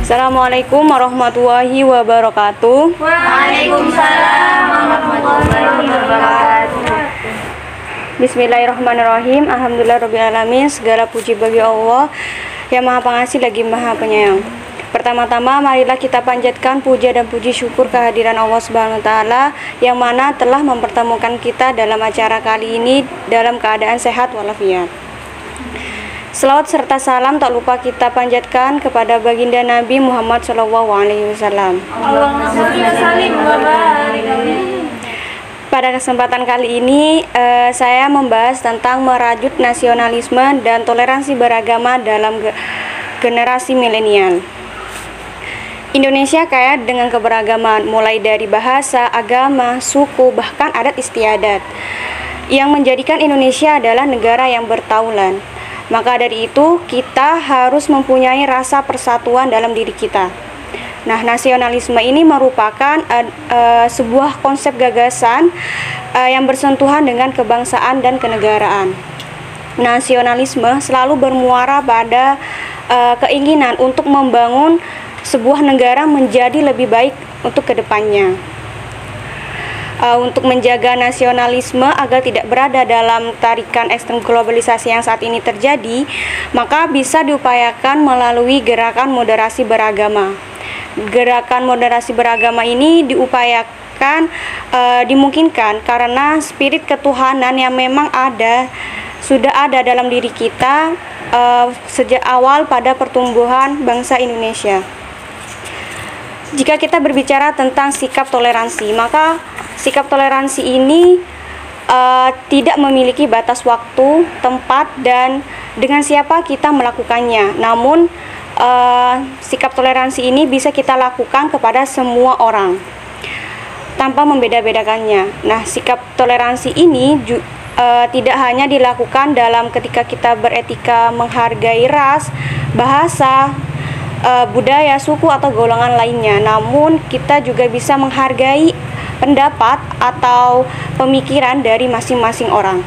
Assalamualaikum warahmatullahi wabarakatuh. Waalaikumsalam warahmatullahi wabarakatuh. Bismillahirrahmanirrahim. Alhamdulillahirrabbilalamin. Segala puji bagi Allah yang Maha Pengasih lagi Maha Penyayang. Pertama-tama marilah kita panjatkan puja dan puji syukur kehadiran Allah Subhanahu wa taala yang mana telah mempertemukan kita dalam acara kali ini dalam keadaan sehat walafiat. Selawat serta salam tak lupa kita panjatkan kepada baginda Nabi Muhammad SAW. Pada kesempatan kali ini saya membahas tentang merajut nasionalisme dan toleransi beragama dalam generasi milenial. Indonesia kaya dengan keberagaman, mulai dari bahasa, agama, suku, bahkan adat istiadat, yang menjadikan Indonesia adalah negara yang bertaulan. Maka dari itu, kita harus mempunyai rasa persatuan dalam diri kita. Nah, nasionalisme ini merupakan sebuah konsep gagasan yang bersentuhan dengan kebangsaan dan kenegaraan. Nasionalisme selalu bermuara pada keinginan untuk membangun sebuah negara menjadi lebih baik untuk kedepannya. Untuk menjaga nasionalisme agar tidak berada dalam tarikan ekstrem globalisasi yang saat ini terjadi, maka bisa diupayakan melalui gerakan moderasi beragama. Gerakan moderasi beragama ini diupayakan dimungkinkan karena spirit ketuhanan yang memang sudah ada dalam diri kita sejak awal pada pertumbuhan bangsa Indonesia. Jika kita berbicara tentang sikap toleransi, maka sikap toleransi ini tidak memiliki batas waktu, tempat, dan dengan siapa kita melakukannya. Namun, sikap toleransi ini bisa kita lakukan kepada semua orang tanpa membeda-bedakannya. Nah, sikap toleransi ini tidak hanya dilakukan dalam ketika kita beretika menghargai ras, bahasa, budaya, suku, atau golongan lainnya. Namun, kita juga bisa menghargai pendapat atau pemikiran dari masing-masing orang.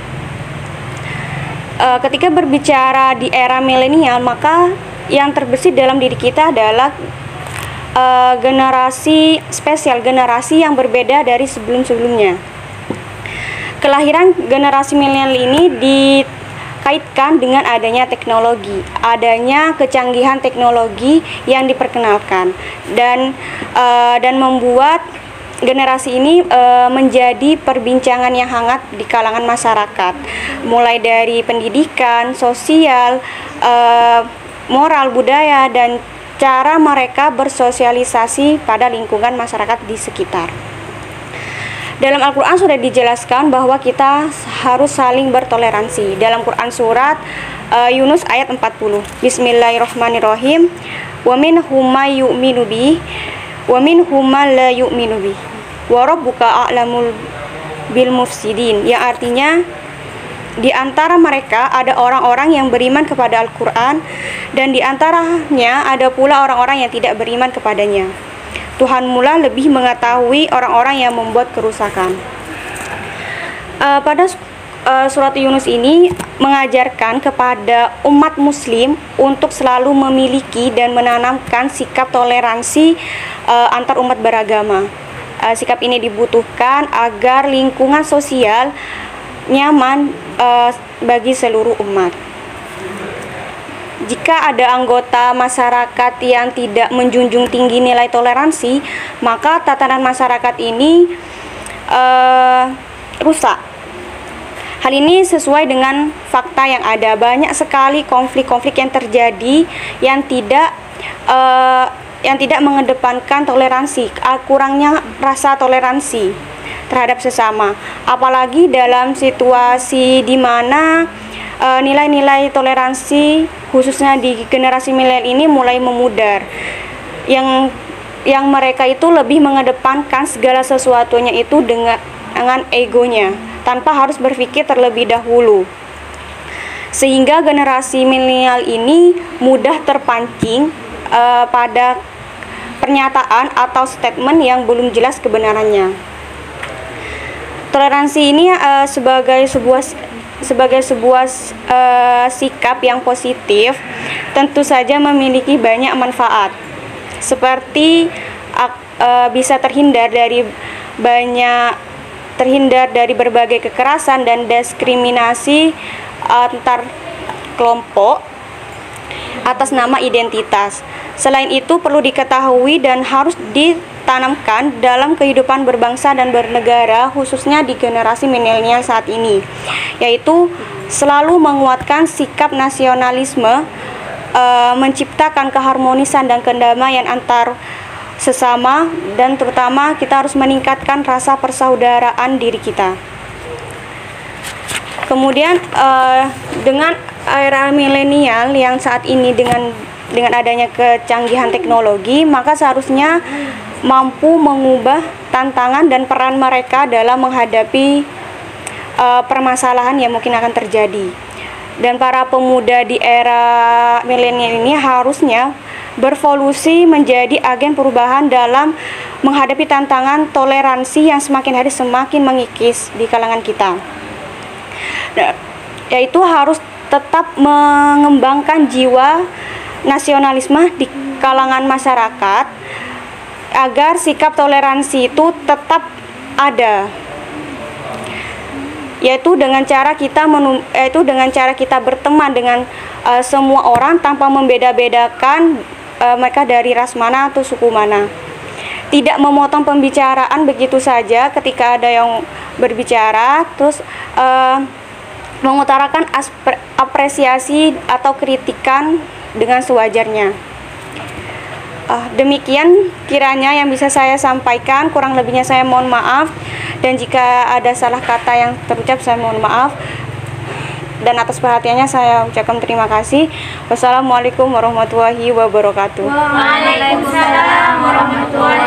Ketika berbicara di era milenial, maka yang terbesit dalam diri kita adalah generasi spesial, generasi yang berbeda dari sebelum-sebelumnya. Kelahiran generasi milenial ini dikaitkan dengan adanya teknologi, adanya kecanggihan teknologi yang diperkenalkan dan membuat generasi ini menjadi perbincangan yang hangat di kalangan masyarakat, mulai dari pendidikan, sosial, moral, budaya, dan cara mereka bersosialisasi pada lingkungan masyarakat di sekitar. Dalam Al-Quran sudah dijelaskan bahwa kita harus saling bertoleransi. Dalam Quran surat Yunus ayat 40. Bismillahirrahmanirrahim. Wa minhum may yu'minu bi wa minhum man la yu'minu bi. Wa rabbuka a'lamul bil mufsidin. Yang artinya di antara mereka ada orang-orang yang beriman kepada Al-Quran dan di antaranya ada pula orang-orang yang tidak beriman kepadanya. Tuhan mula lebih mengetahui orang-orang yang membuat kerusakan. Pada surat Yunus ini mengajarkan kepada umat muslim untuk selalu memiliki dan menanamkan sikap toleransi antar umat beragama. Sikap ini dibutuhkan agar lingkungan sosial nyaman bagi seluruh umat. Jika ada anggota masyarakat yang tidak menjunjung tinggi nilai toleransi, maka tatanan masyarakat ini rusak. Hal ini sesuai dengan fakta yang ada. Banyak sekali konflik-konflik yang terjadi yang tidak mengedepankan toleransi, kurangnya rasa toleransi terhadap sesama. Apalagi dalam situasi di mana nilai-nilai toleransi khususnya di generasi milenial ini mulai memudar, yang mereka itu lebih mengedepankan segala sesuatunya itu dengan egonya tanpa harus berpikir terlebih dahulu, sehingga generasi milenial ini mudah terpancing pada pernyataan atau statement yang belum jelas kebenarannya. Toleransi ini sebagai sebuah sikap yang positif tentu saja memiliki banyak manfaat. seperti bisa terhindar dari berbagai kekerasan dan diskriminasi antar kelompok atas nama identitas. Selain itu, perlu diketahui dan harus ditanamkan dalam kehidupan berbangsa dan bernegara, khususnya di generasi milenial saat ini, yaitu selalu menguatkan sikap nasionalisme, menciptakan keharmonisan dan kedamaian antar sesama, dan terutama kita harus meningkatkan rasa persaudaraan diri kita. Kemudian dengan era milenial yang saat ini dengan adanya kecanggihan teknologi, maka seharusnya mampu mengubah tantangan dan peran mereka dalam menghadapi permasalahan yang mungkin akan terjadi. Dan para pemuda di era milenial ini harusnya bervolusi menjadi agen perubahan dalam menghadapi tantangan toleransi yang semakin hari semakin mengikis di kalangan kita. Yaitu harus tetap mengembangkan jiwa nasionalisme di kalangan masyarakat agar sikap toleransi itu tetap ada, yaitu dengan cara kita berteman dengan semua orang tanpa membeda-bedakan mereka dari ras mana atau suku mana. Tidak memotong pembicaraan begitu saja ketika ada yang berbicara, terus mengutarakan apresiasi atau kritikan dengan sewajarnya. Demikian kiranya yang bisa saya sampaikan, kurang lebihnya saya mohon maaf, dan jika ada salah kata yang terucap saya mohon maaf, dan atas perhatiannya saya ucapkan terima kasih. Wassalamualaikum warahmatullahi wabarakatuh. Waalaikumsalam warahmatullahi